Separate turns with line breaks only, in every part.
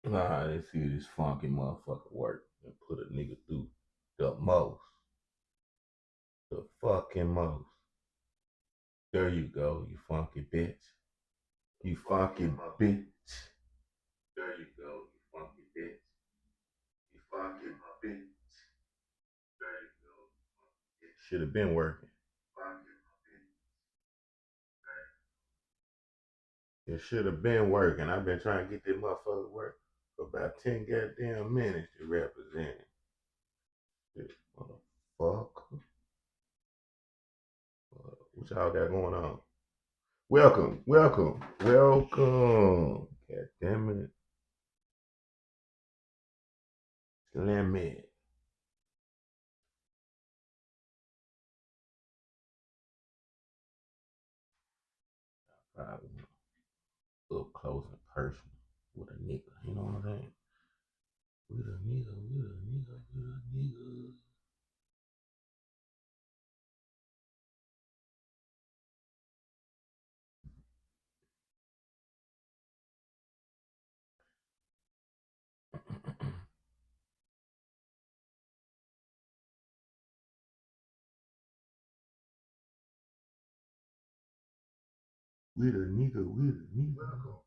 Nah, they see this funky motherfucker work and put a nigga through the most. The fucking most. There you go, you funky bitch. You funky bitch. There you go, you funky bitch. You funky bitch. There you go. It should have been working. It should have been working. I've been trying to get this motherfucker to work for about 10 goddamn minutes to represent this motherfucker. What y'all got going on? Welcome, welcome, welcome. God damn it. Slam it. Probably up close and personal with a nigga. You know what I'm saying? With a nigga, with a nigga, with a nigga. With a nigga, with a nigga. Welcome.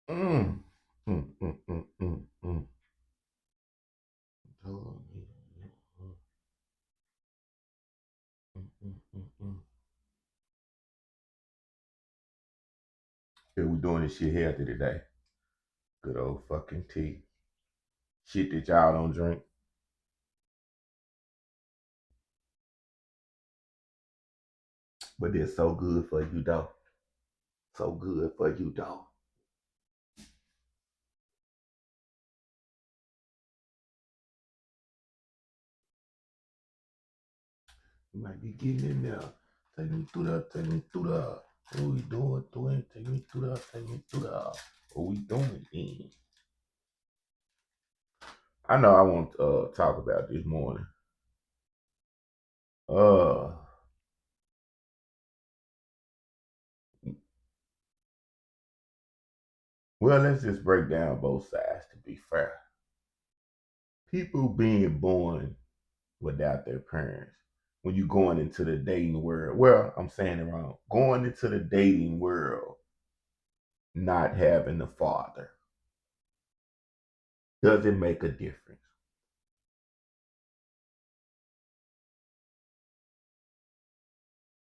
Mm. Mm. Hold on. Mm. Yeah, we doing this shit healthy today. Good old fucking tea. Shit that y'all don't drink. But they're so good for you though. So good for you though. You might be getting in there. Take me through that, take me through that. What we doing, take me through that, take me through that. What we doing then? I know I want to talk about this morning. Uh well, let's just break down both sides to be fair. People being born without their parents. When you're going into the dating world, well, I'm saying it wrong. Going into the dating world, not having a father, does it make a difference?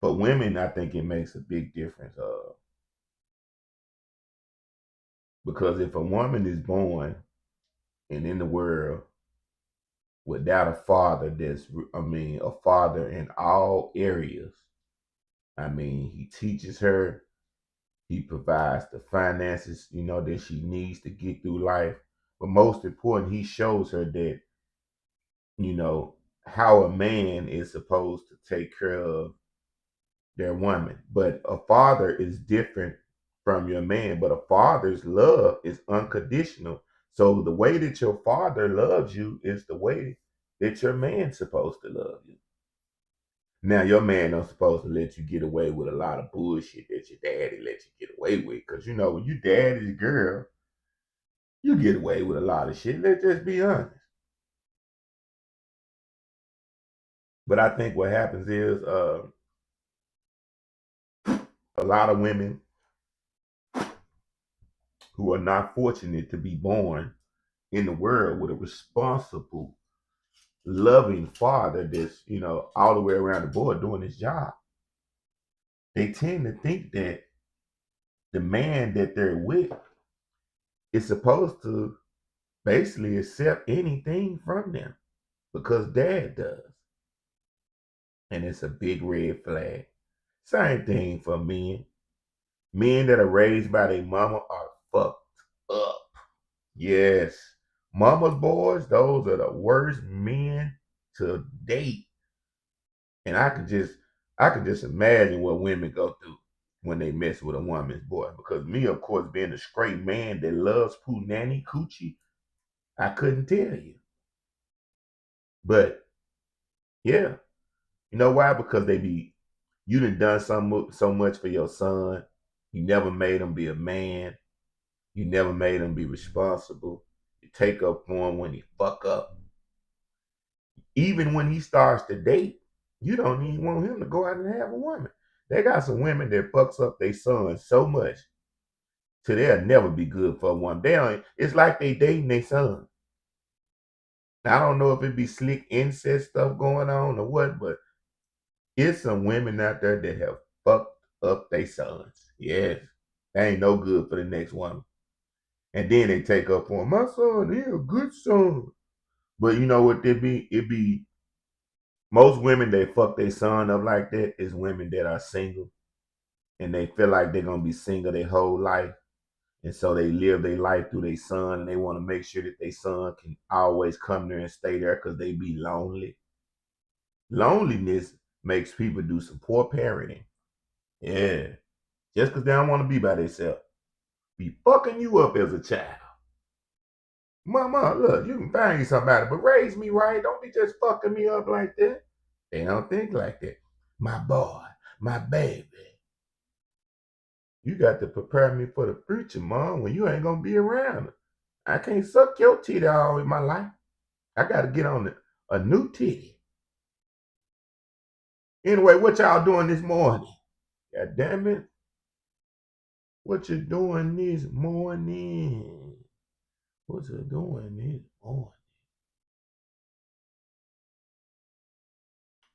For women, I think it makes a big difference. Because if a woman is born and in the world without a father, a father in all areas. I mean, he teaches her, he provides the finances, that she needs to get through life. But most important, he shows her that, you know, how a man is supposed to take care of their woman. But a father is different from your man, but a father's love is unconditional. So the way that your father loves you is the way that your man's supposed to love you. Now your man not supposed to let you get away with a lot of bullshit that your daddy let you get away with. Cause when you daddy's girl, you get away with a lot of shit. Let's just be honest. But I think what happens is a lot of women who are not fortunate to be born in the world with a responsible, loving father that's, all the way around the board doing his job. They tend to think that the man that they're with is supposed to basically accept anything from them because dad does. And it's a big red flag. Same thing for men. Men that are raised by their mama are fucked up. Yes. Mama's boys, those are the worst men to date. And I could just imagine what women go through when they mess with a woman's boy. Because me, of course, being a straight man that loves poo nanny coochie, I couldn't tell you. But yeah, you know why? Because you done so much for your son. You never made him be a man. You never made him be responsible. You take up for him when he fuck up. Even when he starts to date, you don't even want him to go out and have a woman. They got some women that fucks up their son so much till they'll never be good for a woman. They don't, it's like they dating their son. Now, I don't know if it be slick incest stuff going on or what, but it's some women out there that have fucked up their sons. Yes. They ain't no good for the next woman. And then they take up for him. My son, he a good son. But you know what it be? It be most women that fuck their son up like that is women that are single and they feel like they're gonna be single their whole life. And so they live their life through their son and they want to make sure that their son can always come there and stay there because they be lonely. Loneliness makes people do some poor parenting. Yeah. Just because they don't want to be by themselves. Be fucking you up as a child. Mama, look, you can find you somebody, but raise me right. Don't be just fucking me up like that. They don't think like that. My boy, my baby. You got to prepare me for the future, Mom, when you ain't gonna be around. I can't suck your titty all in my life. I gotta get on a new titty. Anyway, what y'all doing this morning? God damn it. What you doing this morning? What you doing this morning?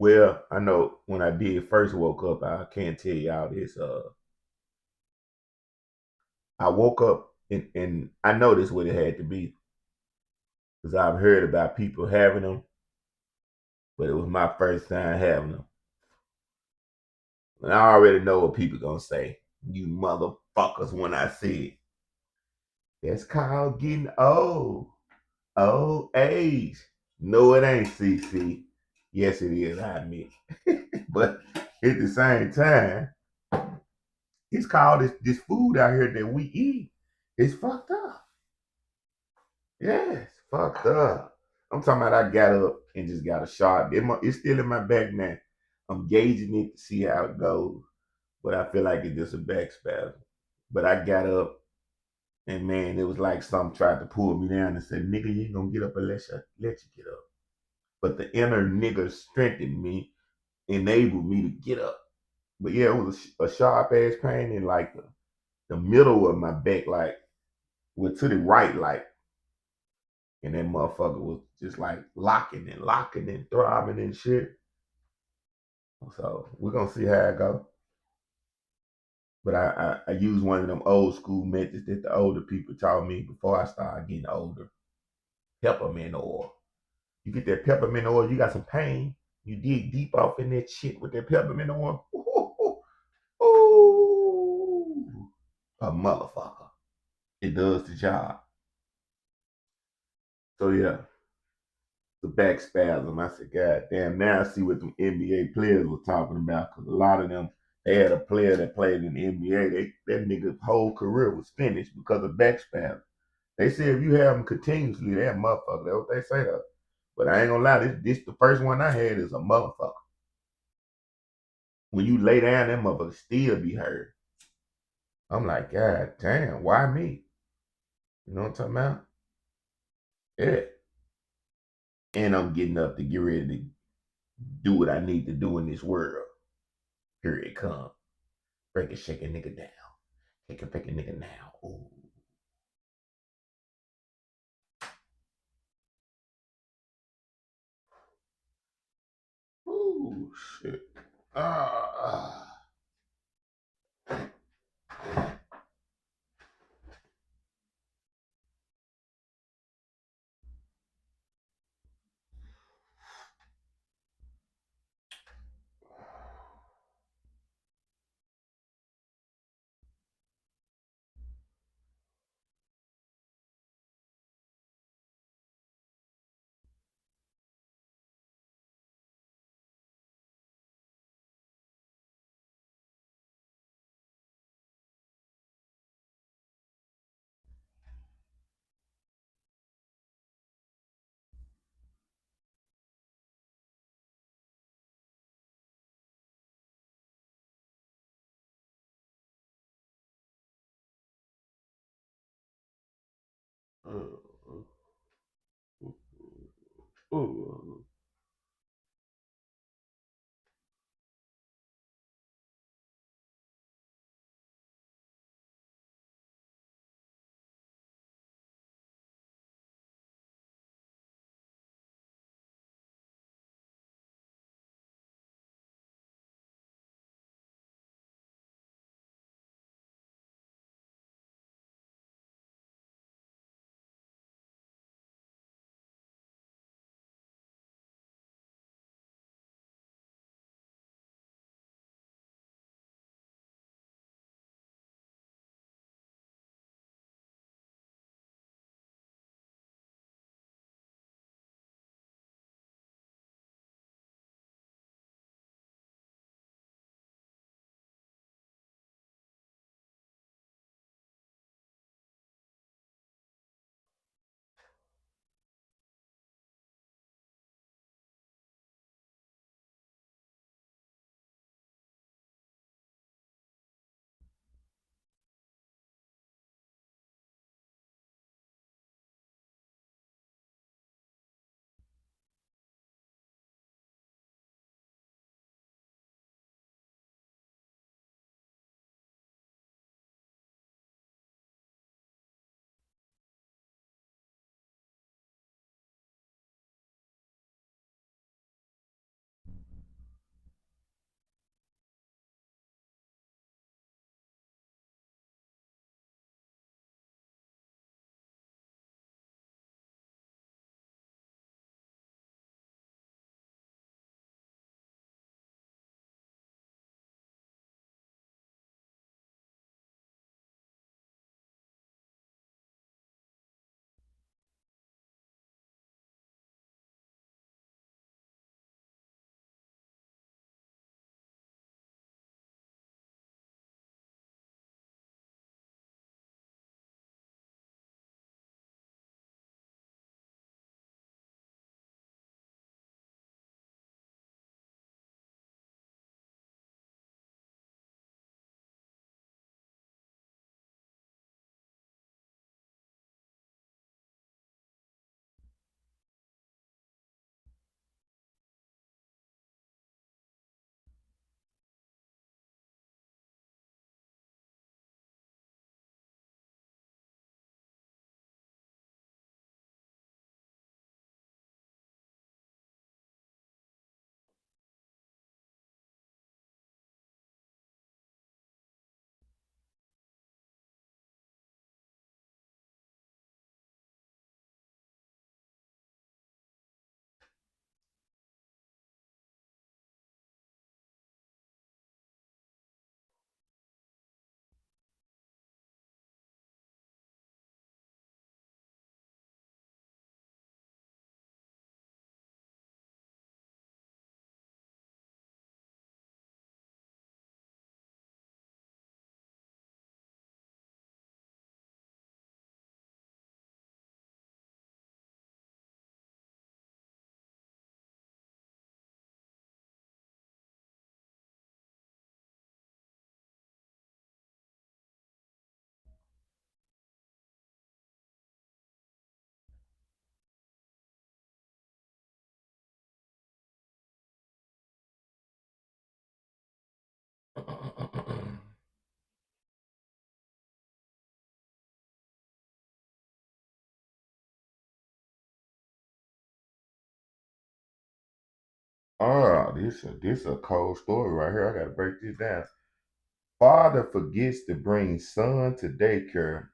Well, I know when I did first woke up, I can't tell y'all this. I woke up and I know this what it had to be because I've heard about people having them, but it was my first time having them. And I already know what people gonna say. You motherfuckers when I see it. That's called getting old. Old age. No, it ain't, CC. Yes, it is, I admit. But at the same time, it's called this food out here that we eat. It's fucked up. Yes, fucked up. I'm talking about I got up and just got a shot. It's still in my back now. I'm gauging it to see how it goes. But I feel like it's just a back spasm. But I got up and man, it was like something tried to pull me down and said, nigga, you ain't gonna get up unless I let you get up. But the inner nigga strengthened me, enabled me to get up. But yeah, it was a sharp ass pain in like the middle of my back, like went to the right, like, and that motherfucker was just like locking and throbbing and shit. So we're gonna see how it go. But I use one of them old school methods that the older people taught me before I started getting older. Peppermint oil. You get that peppermint oil, you got some pain. You dig deep off in that shit with that peppermint oil. Ooh, ooh, a motherfucker. It does the job. So yeah, the back spasm. I said, God damn, now I see what them NBA players were talking about. Because a lot of them, they had a player that played in the NBA. That nigga's whole career was finished because of back spasm. They say if you have them continuously, that motherfucker. That's what they say though. But I ain't gonna lie, this the first one I had is a motherfucker. When you lay down, that motherfucker still be hurt. I'm like, God damn, why me? You know what I'm talking about? Yeah. And I'm getting up to get ready to do what I need to do in this world. Here it come. Break a shake a nigga down. Take a break a nigga now. Ooh. Ooh, shit. Ah. Oh, this a cold story right here. I gotta break this down. Father forgets to bring son to daycare.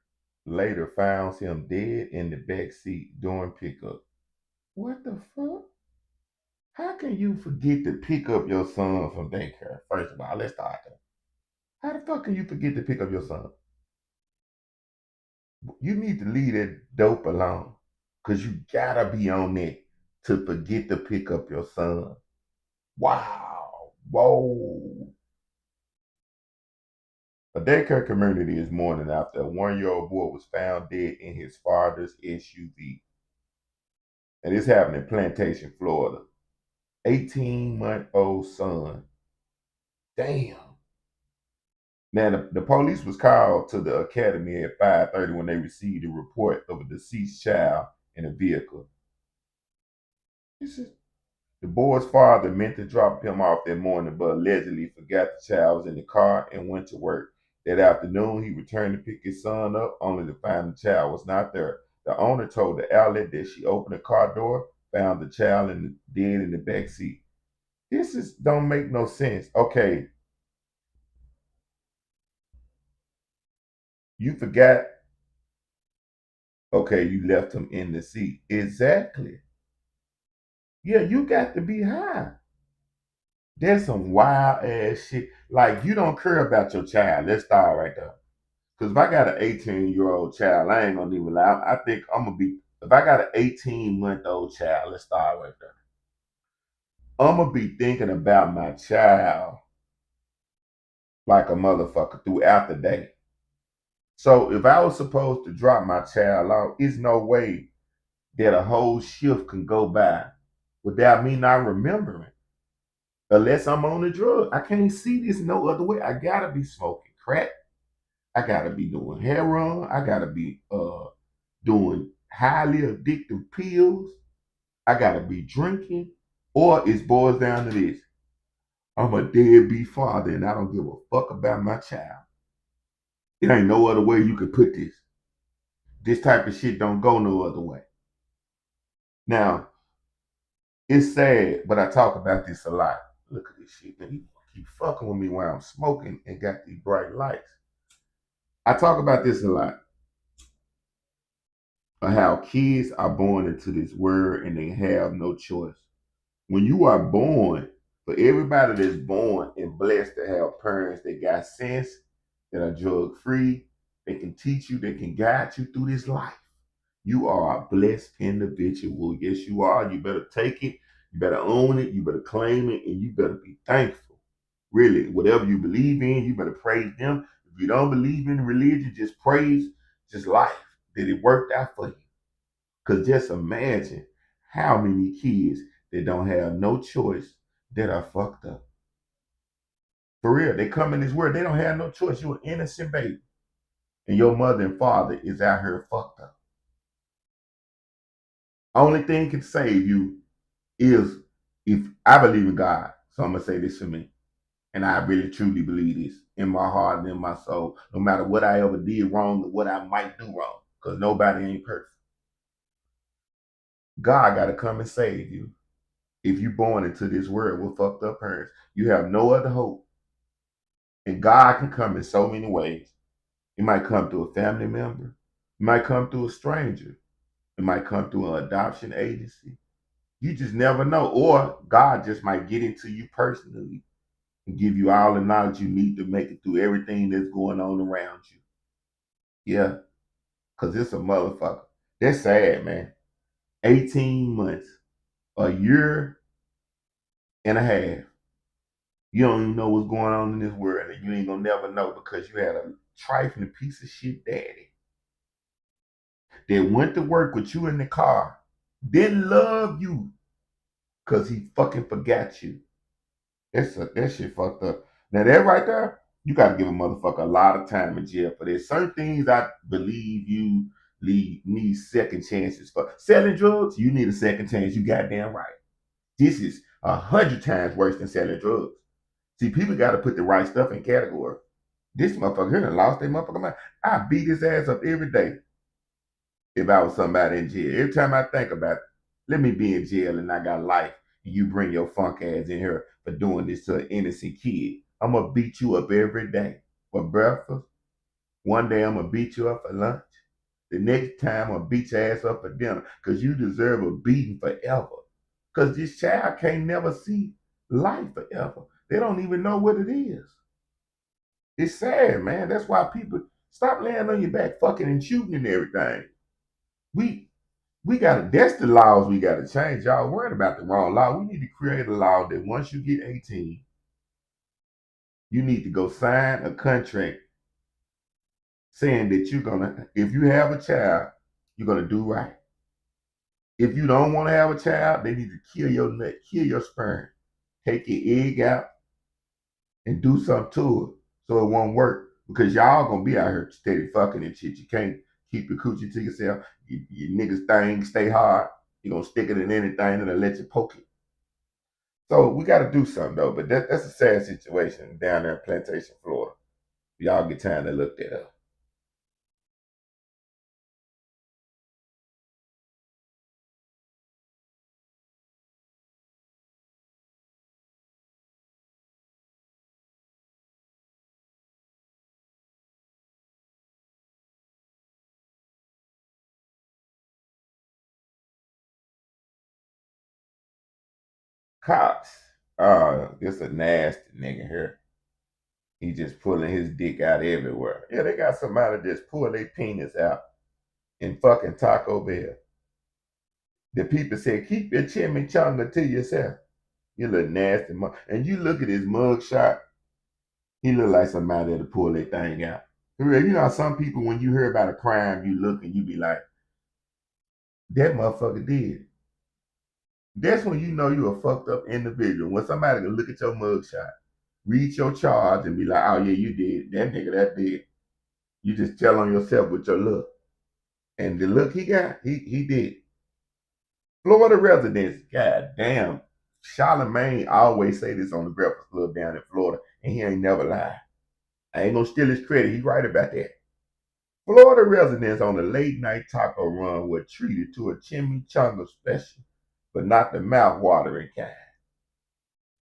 Later finds him dead in the back seat during pickup. What the fuck? How can you forget to pick up your son from daycare? First of all, let's start there. How the fuck can you forget to pick up your son? You need to leave that dope alone. Cause you gotta be on it to forget to pick up your son. Wow. Whoa. A daycare community is mourning after a 1-year-old boy was found dead in his father's SUV. And this happened in Plantation, Florida. 18-month-old son. Damn. Now, the police was called to the academy at 5:30 when they received a report of a deceased child in a vehicle. The boy's father meant to drop him off that morning, but allegedly forgot the child was in the car and went to work. That afternoon, he returned to pick his son up, only to find the child was not there. The owner told the outlet that she opened the car door, found the child dead in the back seat. This is don't make no sense. Okay, you forgot. Okay, you left him in the seat. Exactly. Yeah, you got to be high. There's some wild ass shit. Like you don't care about your child. Let's start right there. Because if I got an 18-year-old child, I ain't gonna even lie. I think I'm gonna be. If I got an 18-month-old child, let's start right there. I'm gonna be thinking about my child like a motherfucker throughout the day. So if I was supposed to drop my child off, it's no way that a whole shift can go by without me not remembering. Unless I'm on a drug. I can't see this no other way. I gotta be smoking crack. I gotta be doing heroin. I gotta be doing highly addictive pills. I gotta be drinking. Or it boils down to this. I'm a deadbeat father and I don't give a fuck about my child. It ain't no other way you could put this. This type of shit don't go no other way. Now, it's sad, but I talk about this a lot. Look at this shit. Man, you keep fucking with me while I'm smoking and got these bright lights. I talk about this a lot. Of how kids are born into this world and they have no choice. When you are born, for everybody that's born and blessed to have parents that got sense, that are drug free, they can teach you, they can guide you through this life. You are a blessed individual. Yes, you are. You better take it. You better own it. You better claim it. And you better be thankful. Really, whatever you believe in, you better praise them. If you don't believe in religion, just praise just life that it worked out for you. Because just imagine how many kids that don't have no choice that are fucked up. For real, they come in this world, they don't have no choice. You're an innocent baby. And your mother and father is out here fucked up. Only thing can save you is if I believe in God. So I'm gonna say this for me. And I really truly believe this in my heart and in my soul, no matter what I ever did wrong or what I might do wrong, because nobody ain't perfect. God gotta come and save you. If you born into this world with fucked up parents, you have no other hope. And God can come in so many ways. It might come through a family member. It might come through a stranger. It might come through an adoption agency. You just never know. Or God just might get into you personally and give you all the knowledge you need to make it through everything that's going on around you. Yeah, because it's a motherfucker. That's sad, man. 18 months, a year and a half. You don't even know what's going on in this world, and you ain't gonna never know because you had a trifling piece of shit daddy that went to work with you in the car, didn't love you because he fucking forgot you. That shit fucked up. Now that right there, you gotta give a motherfucker a lot of time in jail for this. Certain things I believe you need second chances for. Selling drugs, you need a second chance. You goddamn right. This is 100 times worse than selling drugs. See, people got to put the right stuff in category. This motherfucker here done lost their motherfucking mind. I beat his ass up every day if I was somebody in jail. Every time I think about it, let me be in jail and I got life, and you bring your funk ass in here for doing this to an innocent kid. I'm gonna beat you up every day for breakfast. One day I'm gonna beat you up for lunch. The next time I'm gonna beat your ass up for dinner because you deserve a beating forever. Because this child can't never see life forever. They don't even know what it is. It's sad, man. That's why people stop laying on your back, fucking and shooting and everything. We we gotta that's the laws we gotta change. Y'all worried about the wrong law. We need to create a law that once you get 18, you need to go sign a contract saying that you're gonna, if you have a child, you're gonna do right. If you don't want to have a child, they need to kill your nut, kill your sperm, take your egg out, and do something to it. So it won't work because y'all gonna be out here steady fucking and shit. You can't keep your coochie to yourself. You niggas thing stay hard. You gonna stick it in anything that'll let you poke it. So we got to do something though. But that's a sad situation down there in Plantation, Florida. Y'all get time to look that up. Cops. This a nasty nigga here. He just pulling his dick out everywhere. Yeah, they got somebody just pull their penis out in fucking Taco Bell. The people said, keep your chimichanga to yourself. You look nasty. And you look at his mug shot, he look like somebody that'll pull that thing out. You know, some people, when you hear about a crime, you look and you be like, that motherfucker did. That's when you know you a fucked up individual. When somebody can look at your mug shot, read your charge, and be like, oh yeah, you did. That nigga that did. You just tell on yourself with your look. And the look he got, he did. Florida residents, god damn. Charlemagne always say this on the Breakfast Club down in Florida, and he ain't never lied. I ain't gonna steal his credit. He right about that. Florida residents on a late night taco run were treated to a chimichanga special, but not the mouth-watering kind.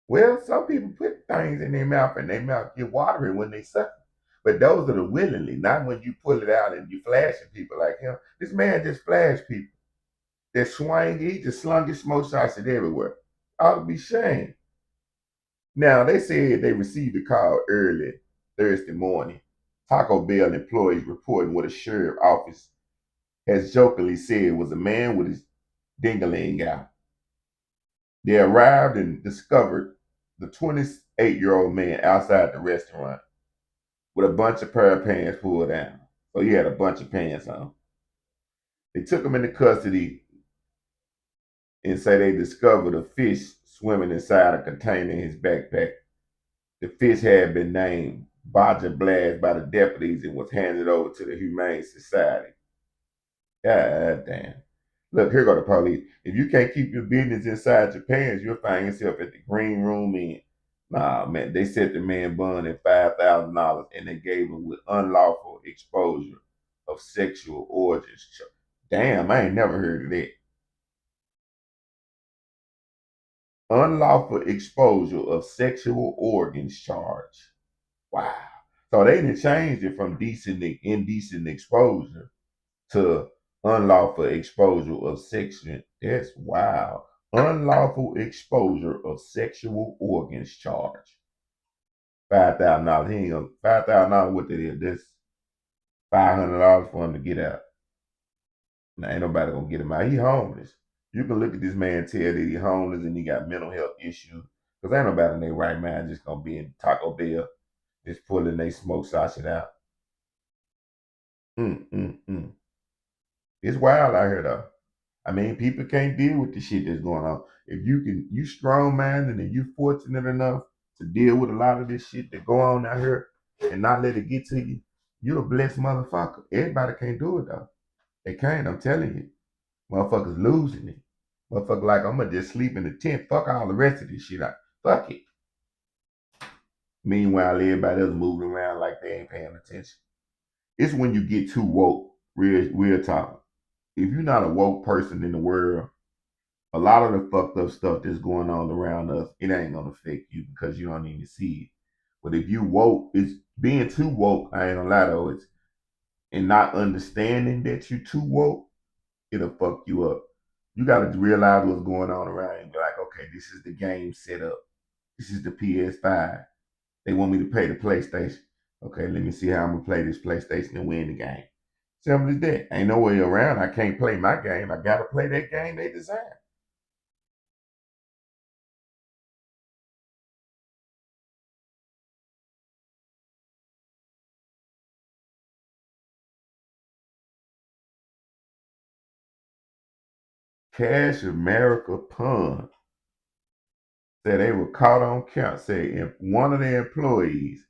Well, some people put things in their mouth and their mouth get watery when they suck it. But those are the willingly, not when you pull it out and you flashing people like him. This man just flashed people. That swang, he just slung his smoke shots at everywhere. Ought to be shamed. Now, they said they received a call early Thursday morning. Taco Bell employees reporting what a sheriff office has jokingly said was a man with his dingling out. They arrived and discovered the 28-year-old man outside the restaurant with a bunch of pair of pants pulled down. So he had a bunch of pants on. They took him into custody and say they discovered a fish swimming inside a container in his backpack. The fish had been named Baja Blast by the deputies and was handed over to the Humane Society. God damn. Look, here go the police. If you can't keep your business inside your pants, you'll find yourself at the green room in. Nah, man, they set the man bond at $5,000 and they gave him with unlawful exposure of sexual origins. Damn, I ain't never heard of that. Unlawful exposure of sexual organs charge. Wow. So they didn't change it from indecent exposure to unlawful exposure of sexual. That's wow. Unlawful exposure of sexual organs charge. $5,000. He ain't gonna $5,000 what that is. That's $500 for him to get out. Now ain't nobody gonna get him out. He homeless. You can look at this man and tell that he homeless and he got mental health issues. Cause ain't nobody in their right mind just gonna be in Taco Bell just pulling they smoke sausage out. Mm, mm, mm. It's wild out here though. I mean, people can't deal with the shit that's going on. If you strong minded and you fortunate enough to deal with a lot of this shit that go on out here and not let it get to you, you're a blessed motherfucker. Everybody can't do it though. They can't. I'm telling you, motherfuckers losing it. Motherfucker, like I'm gonna just sleep in the tent. Fuck all the rest of this shit. Fuck it. Meanwhile, everybody else moving around like they ain't paying attention. It's when you get too woke. Real talk. If you're not a woke person in the world, a lot of the fucked up stuff that's going on around us, it ain't gonna affect you because you don't even see it. But if you woke, it's being too woke. I ain't gonna lie though, it's and not understanding that you too woke, it'll fuck you up. You gotta realize what's going on around you and be like, okay, this is the game set up. This is the PS5. They want me to pay the PlayStation. Okay, let me see how I'm gonna play this PlayStation and win the game. Simple as that. Ain't no way around. I can't play my game. I gotta play that game they designed. Cash America Pun said they were caught on camera. Said if one of their employees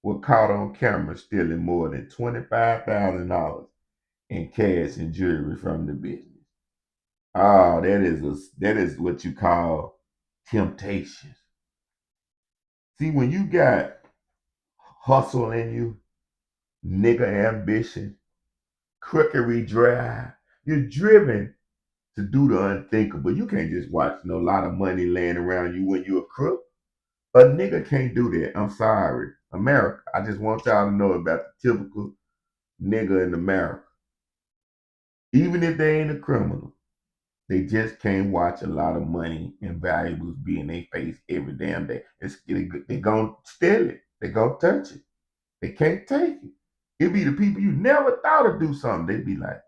were caught on camera stealing more than $25,000 in cash and jewelry from the business. Oh, that is what you call temptation. See, when you got hustle in you, nigga ambition, crookery drive, you're driven to do the unthinkable. You can't just watch no lot of money laying around you when you're a crook. A nigga can't do that. I'm sorry. America. I just want y'all to know about the typical nigga in America. Even if they ain't a criminal, they just can't watch a lot of money and valuables be in their face every damn day. They gonna steal it. They gonna touch it. They can't take it. It be the people you never thought to do something. They be like,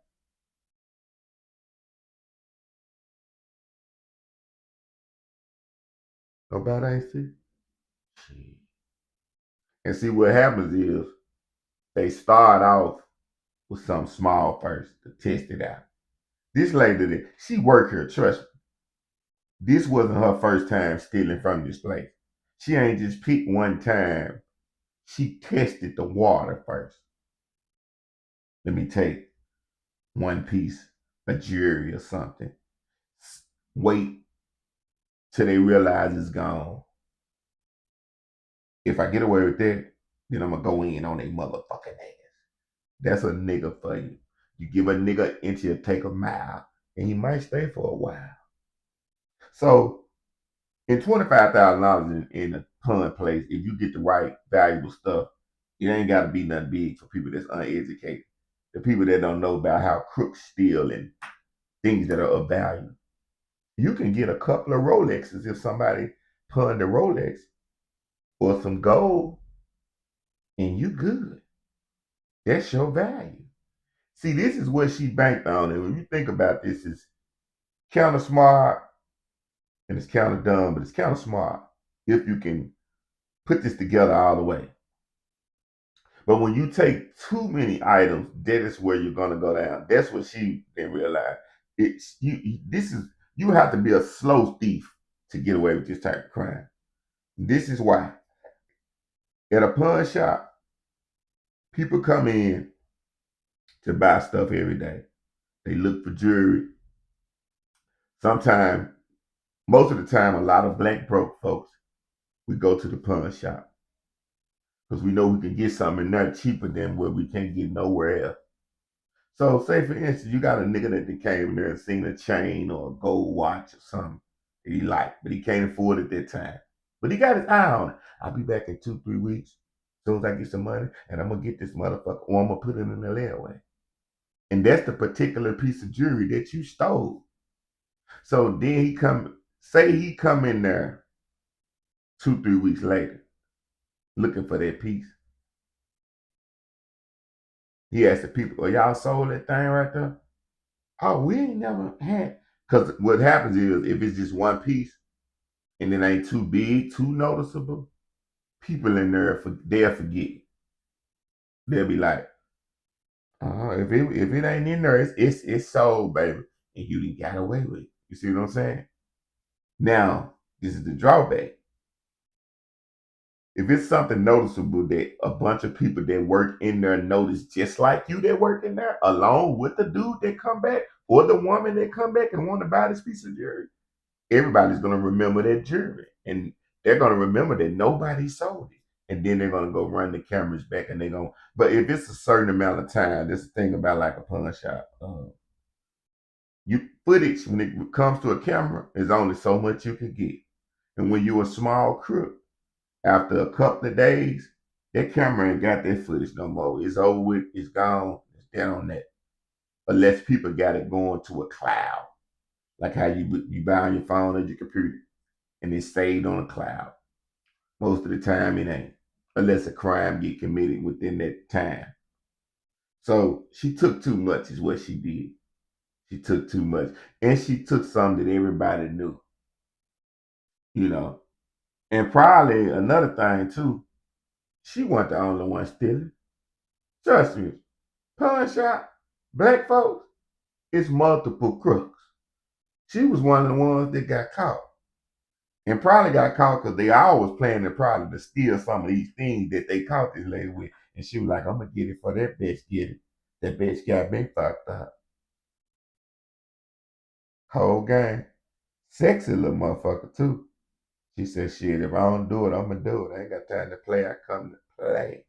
nobody ain't see. Shit. And see what happens is they start off with something small first to test it out. This lady, she worked here, trust me. This wasn't her first time stealing from this place. She ain't just picked one time. She tested the water first. Let me take one piece of jewelry or something. Wait till they realize it's gone. If I get away with that, then I'm gonna go in on their motherfucking ass. That's a nigga for you. You give a nigga an inch, he'll take a mile, and he might stay for a while. So, in $25,000 in a pun place, if you get the right valuable stuff, it ain't got to be nothing big for people that's uneducated. The people that don't know about how crooks steal and things that are of value. You can get a couple of Rolexes if somebody pun the Rolex or some gold, and you good. That's your value. See, this is what she banked on. And when you think about this, it's kind of smart and it's kind of dumb, but it's kind of smart if you can put this together all the way. But when you take too many items, that is where you're gonna go down. That's what she didn't realize. It's you. This is you have to be a slow thief to get away with this type of crime. This is why at a pawn shop, people come in to buy stuff every day. They look for jewelry. Sometimes, most of the time, a lot of black broke folks, we go to the pawn shop because we know we can get something in there cheaper than where we can't get nowhere else. So, say for instance, you got a nigga that came in there and seen a chain or a gold watch or something that he liked, but he can't afford it at that time. But he got his eye on it. I'll be back in 2, 3 weeks. As soon as I get some money, and I'm gonna get this motherfucker, or I'm gonna put it in the layaway. And that's the particular piece of jewelry that you stole. So then he come in there 2, 3 weeks later, looking for that piece. He asked the people, "Oh, y'all sold that thing right there?" Oh, we ain't never had. Because what happens is if it's just one piece and it ain't too big, too noticeable, people in there they'll forget. They'll be like, if it ain't in there, it's sold, baby, and you didn't got away with it. You see what I'm saying? Now, this is the drawback. If it's something noticeable that a bunch of people that work in there notice just like you that work in there, along with the dude that come back or the woman that come back and want to buy this piece of jewelry, everybody's gonna remember that jewelry. And they're gonna remember that nobody sold it. And then they're gonna go run the cameras back and they're gonna but if it's a certain amount of time, this is the thing about like a pawn shop. You footage when it comes to a camera is only so much you can get. And when you're a small crook, after a couple of days, that camera ain't got that footage no more. It's over with. It's gone. It's down on that. Unless people got it going to a cloud, like how you buy on your phone or your computer, and it's saved on a cloud. Most of the time, it ain't, unless a crime get committed within that time. So she took too much, is what she did. She took too much, and she took something that everybody knew. You know, and probably another thing too. She wasn't the only one stealing. Trust me, pawn shop, black folks, it's multiple crooks. She was one of the ones that got caught. And probably got caught because they always planning probably to steal some of these things that they caught this lady with. And she was like, I'm gonna get it for that bitch, get it. That bitch got me fucked up. Whole gang. Sexy little motherfucker too. She said, shit, if I don't do it, I'm gonna do it. I ain't got time to play. I come to play.